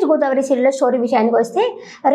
గోదావరి సీరియల్లో స్టోరీ విషయానికి వస్తే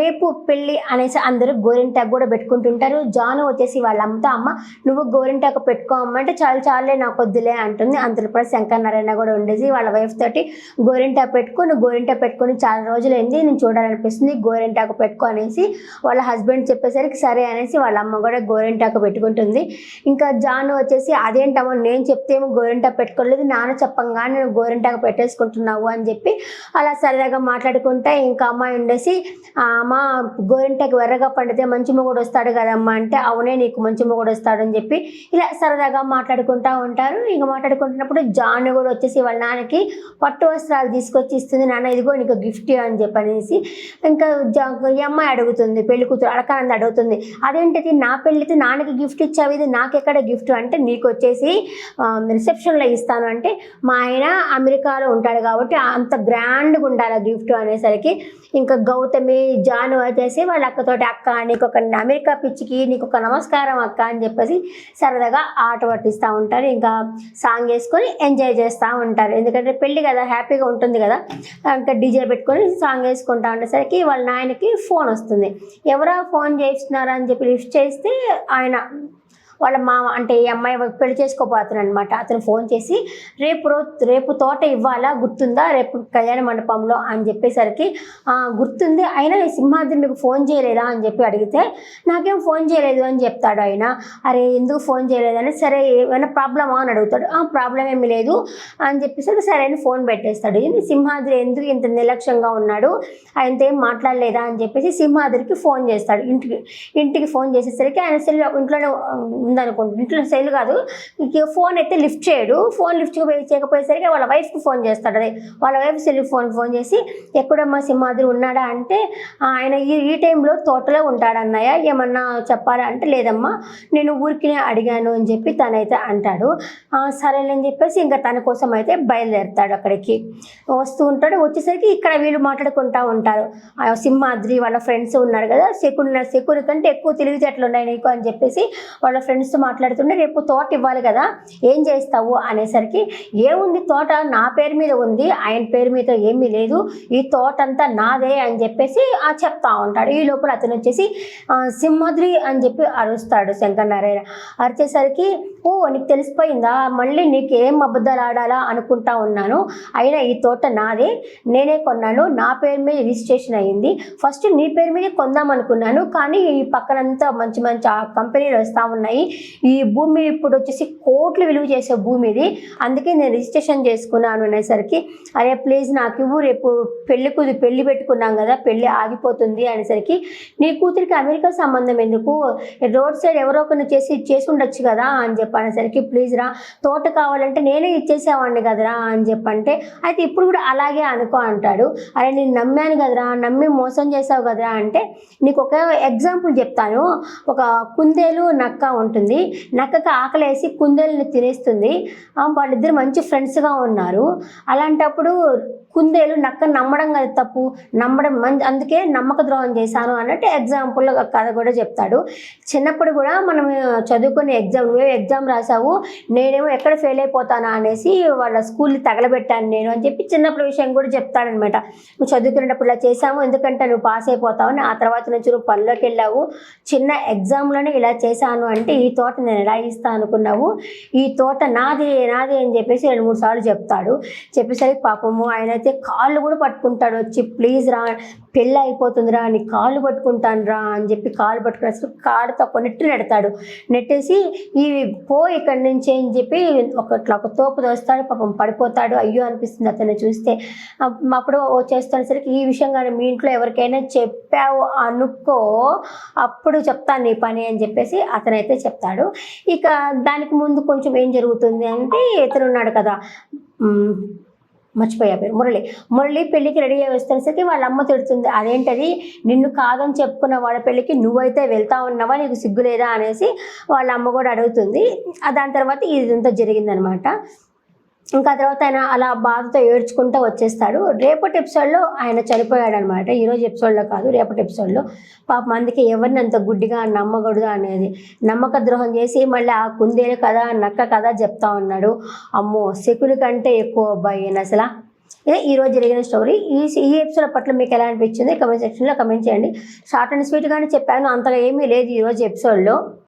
రేపు పెళ్ళి అనేసి అందరూ గోరింటాకు కూడా పెట్టుకుంటుంటారు. జాను వచ్చేసి వాళ్ళ అమ్మతో అమ్మ నువ్వు గోరింటాకు పెట్టుకో అమ్మ అంటే చాలే నాకు వద్దులే అంటుంది. అంతలో కూడా శంకర్ నారాయణ కూడా ఉండేసి వాళ్ళ వైఫ్ తోటి గోరింటాకు పెట్టుకో, నువ్వు గోరింటాకు పెట్టుకొని చాలా రోజులైంది నేను చూడాలనిపిస్తుంది గోరింటాకు పెట్టుకో అనేసి వాళ్ళ హస్బెండ్ చెప్పేసరికి సరే అనేసి వాళ్ళ అమ్మ కూడా గోరింటాకు పెట్టుకుంటుంది. ఇంకా జాను వచ్చేసి అదేంటమ్మా నేను చెప్తేమో గోరింటాకు పెట్టుకోలేదు, నాన్న చెప్పంగానే నువ్వు గోరింటాకు పెట్టేసుకుంటున్నావు అని చెప్పి అలా సరదాగా మాట్లాడుకుంటే ఇంకా అమ్మాయి ఉండేసి అమ్మ గోరింటాకు వెర్రగా పండితే మంచి మొగుడు వస్తాడు కదమ్మా అంటే అవునే నీకు మంచి మొగుడు వస్తాడు అని చెప్పి ఇలా సరదాగా మాట్లాడుకుంటూ ఉంటారు. ఇంకా మాట్లాడుకుంటున్నప్పుడు జాను కూడా వచ్చేసి వాళ్ళ నాన్నకి పట్టు వస్త్రాలు తీసుకొచ్చి ఇస్తుంది. నాన్న ఇదిగో నీకు గిఫ్ట్ అని చెప్పనేసి ఇంకా ఈ అమ్మాయి అడుగుతుంది, పెళ్లి కూతురు అడకానంద అడుగుతుంది అదేంటిది నా పెళ్ళికి నాన్నకి గిఫ్ట్ ఇచ్చావు ఇది నాకెక్కడ గిఫ్ట్ అంటే నీకు వచ్చేసి రిసెప్షన్లో ఇస్తాను అంటే మా ఆయన అమెరికాలో ఉంటాడు కాబట్టి అంత గ్రాండ్గా ఉండాలి గిఫ్ట్ అనేసరికి ఇంకా గౌతమి జాను వచ్చేసి వాళ్ళ అక్కతోటి అక్క నీకు ఒక అమెరికా పిచ్చికి నీకు ఒక నమస్కారం అక్క అని చెప్పేసి సరదాగా ఆట పట్టిస్తూ ఉంటారు. ఇంకా సాంగ్ వేసుకొని ఎంజాయ్ చేస్తూ ఉంటారు. ఎందుకంటే పెళ్ళి కదా హ్యాపీగా ఉంటుంది కదా. ఇంకా డీజే పెట్టుకొని సాంగ్ వేసుకుంటూ ఉండేసరికి వాళ్ళ నాయనకి ఫోన్ వస్తుంది. ఎవరో ఫోన్ చేస్తున్నారా అని చెప్పి లిఫ్ట్ చేస్తే ఆయన వాళ్ళ మామ అంటే ఈ అమ్మాయి పెళ్లి చేసుకోపోతున్నాడు అనమాట. అతను ఫోన్ చేసి రేపు తోట ఇవ్వాలా గుర్తుందా రేపు కళ్యాణ మండపంలో అని చెప్పేసరికి గుర్తుంది అయినా సింహాద్రి మీకు ఫోన్ చేయలేదా అని చెప్పి అడిగితే నాకేం ఫోన్ చేయలేదు అని చెప్తాడు ఆయన. అరే ఎందుకు ఫోన్ చేయలేదని సరే ఏమైనా ప్రాబ్లమా అని అడుగుతాడు. ప్రాబ్లం ఏమీ లేదు అని చెప్పేసరికి సరే అని ఫోన్ పెట్టేస్తాడు. సింహాద్రి ఎందుకు ఇంత నిర్లక్ష్యంగా ఉన్నాడు ఆయనతో ఏం మాట్లాడలేదా అని చెప్పేసి సింహాద్రికి ఫోన్ చేస్తాడు. ఇంటికి ఫోన్ చేసేసరికి ఆయన సెల్ ఇంట్లోనే ఉందనుకుంటుంది. ఇంట్లో సెల్ కాదు ఫోన్ అయితే లిఫ్ట్ చేయడు. ఫోన్ లిఫ్ట్ చేయకపోయేసరికి వాళ్ళ వైఫ్కి ఫోన్ చేస్తాడు. అదే వాళ్ళ వైఫ్ సెల్ ఫోన్ చేసి ఎక్కడమ్మా సింహాద్రి ఉన్నాడా అంటే ఆయన ఈ టైంలో తోటలో ఉంటాడన్నయ్య ఏమన్నా చెప్పాలా అంటే లేదమ్మా నేను ఊరికినే అడిగాను అని చెప్పి తనైతే అంటాడు. సరేనని చెప్పేసి ఇంకా తన కోసం అయితే బయలుదేరుతాడు. అక్కడికి వస్తూ ఉంటాడు. వచ్చేసరికి ఇక్కడ వీళ్ళు మాట్లాడుకుంటూ ఉంటారు. సింహాద్రి వాళ్ళ ఫ్రెండ్స్ ఉన్నారు కదా శకుని కంటే ఎక్కువ తెలివితేటలు ఉన్నాయి నీకు అని చెప్పేసి వాళ్ళ ఫ్రెండ్స్తో మాట్లాడుతుంటే రేపు తోట ఇవ్వాలి కదా ఏం చేస్తావు అనేసరికి ఏముంది తోట నా పేరు మీద ఉంది ఆయన పేరు మీద ఏమీ లేదు ఈ తోట అంతా నాదే అని చెప్పేసి చెప్తా ఉంటాడు. ఈ లోపల అతను వచ్చేసి సింహాద్రి అని చెప్పి అరుస్తాడు శంకర్ నారాయణ. అరిచేసరికి నీకు తెలిసిపోయిందా మళ్ళీ నీకేం అబద్ధాలు ఆడాలా అనుకుంటా ఉన్నాను అయినా ఈ తోట నాదే నేనే కొన్నాను నా పేరు మీద రిజిస్ట్రేషన్ అయ్యింది ఫస్ట్ నీ పేరు మీద కొందాం అనుకున్నాను కానీ ఈ పక్కనంతా మంచి మంచి కంపెనీలు వస్తూ ఉన్నాయి ఈ భూమి ఇప్పుడు వచ్చేసి కోట్లు విలువ చేసే భూమి ఇది అందుకే నేను రిజిస్ట్రేషన్ చేసుకున్నాను అనేసరికి అరే ప్లీజ్ నాకు ఇవ్వు రేపు పెళ్లి పెట్టుకున్నాం కదా పెళ్ళి ఆగిపోతుంది అనేసరికి నీ కూతురికి అమెరికా సంబంధం ఎందుకు రోడ్ సైడ్ ఎవరో ఒకరిని చేసి ఉండొచ్చు కదా అని చెప్పనేసరికి ప్లీజ్ రా తోట కావాలంటే నేనే ఇచ్చేసేవాడిని కదరా అని చెప్పంటే అయితే ఇప్పుడు కూడా అలాగే అనుకో అంటాడు. అరే నేను నమ్మాను కదరా నమ్మి మోసం చేసావు కదరా అంటే నీకు ఒక ఎగ్జాంపుల్ చెప్తాను. ఒక కుందేలు నక్క ఉంటుంది నక్కకి ఆకలేసి కుందేలుని తినేస్తుంది వాళ్ళిద్దరు మంచి ఫ్రెండ్స్గా ఉన్నారు. అలాంటప్పుడు కుందేలు నక్క నమ్మడం కదా తప్పు నమ్మడం అందుకే నమ్మక ద్రోహం చేశాను అన్నట్టు ఎగ్జాంపుల్ కథ కూడా చెప్తాడు. చిన్నప్పుడు కూడా మనం చదువుకునే ఎగ్జామ్ రాసావు నేనేమో ఎక్కడ ఫెయిల్ అయిపోతానా అనేసి వాళ్ళ స్కూల్ని తగలబెట్టాను నేను అని చెప్పి చిన్నప్పుడు విషయం కూడా చెప్తాడనమాట. నువ్వు చదువుకునేటప్పుడు ఇలా చేసాము ఎందుకంటే నువ్వు పాస్ అయిపోతావు ఆ తర్వాత నుంచి నువ్వు పనిలోకి వెళ్ళావు చిన్న ఎగ్జామ్లోనే ఇలా చేశాను అంటే ఈ తోట నేను ఎలా ఇస్తాను అనుకున్నావు ఈ తోట నాది అని చెప్పేసి 2-3 సార్లు చెప్తాడు. చెప్పేసరికి పాపము ఆయన అయితే కాళ్ళు కూడా పట్టుకుంటాడు వచ్చి ప్లీజ్ రా పెళ్ళి అయిపోతుందిరా నీ కాళ్ళు పట్టుకుంటాను రా అని చెప్పి కాళ్ళు పట్టుకునేసరికి కాళ్ళతో నెడతాడు. నెట్టేసి ఈ ఇక్కడి నుంచి అని చెప్పి ఒక తోపు దోస్తాడు పాపం పడిపోతాడు. అయ్యో అనిపిస్తుంది అతన్ని చూస్తే. అప్పుడు చేస్తున్నసరికి ఈ విషయం కానీ మీ ఇంట్లో ఎవరికైనా చెప్పావు అనుకో అప్పుడు చెప్తాను నీ పని అని చెప్పేసి అతనైతే చెప్తాడు. ఇక దానికి ముందు కొంచెం ఏం జరుగుతుంది అంటే ఇతను ఉన్నాడు కదా మర్చిపోయా పేరు మురళి పెళ్ళికి రెడీ అయ్యి వస్తేసరికి వాళ్ళ అమ్మ తిడుతుంది అదేంటది నిన్ను కాదని చెప్పుకున్న వాళ్ళ పెళ్ళికి నువ్వైతే వెళ్తా ఉన్నావా నీకు సిగ్గు లేదా అనేసి వాళ్ళ అమ్మ కూడా అడుగుతుంది. దాని తర్వాత ఇదంతా జరిగిందనమాట. ఇంకా తర్వాత ఆయన అలా బాధతో ఏడ్చుకుంటూ వచ్చేస్తాడు. రేపటి ఎపిసోడ్లో ఆయన చనిపోయాడు అనమాట. ఈరోజు ఎపిసోడ్లో కాదు రేపటి ఎపిసోడ్లో. పాపం అందుకే ఎవరిని అంత గుడ్డిగా నమ్మకూడదు అనేది నమ్మక ద్రోహం చేసి మళ్ళీ ఆ కుందేలు కథ నక్క కథ చెప్తా ఉన్నాడు. అమ్మో శకుని కంటే ఎక్కువ అబ్బాయి అసలు ఇదే ఈరోజు జరిగిన స్టోరీ. ఈ ఎపిసోడ్ పట్ల మీకు ఎలా అనిపించింది కమెంట్ సెక్షన్లో కమెంట్ చేయండి. షార్ట్ అండ్ స్వీట్గానే చెప్పాను, అంతగా ఏమీ లేదు ఈరోజు ఎపిసోడ్లో.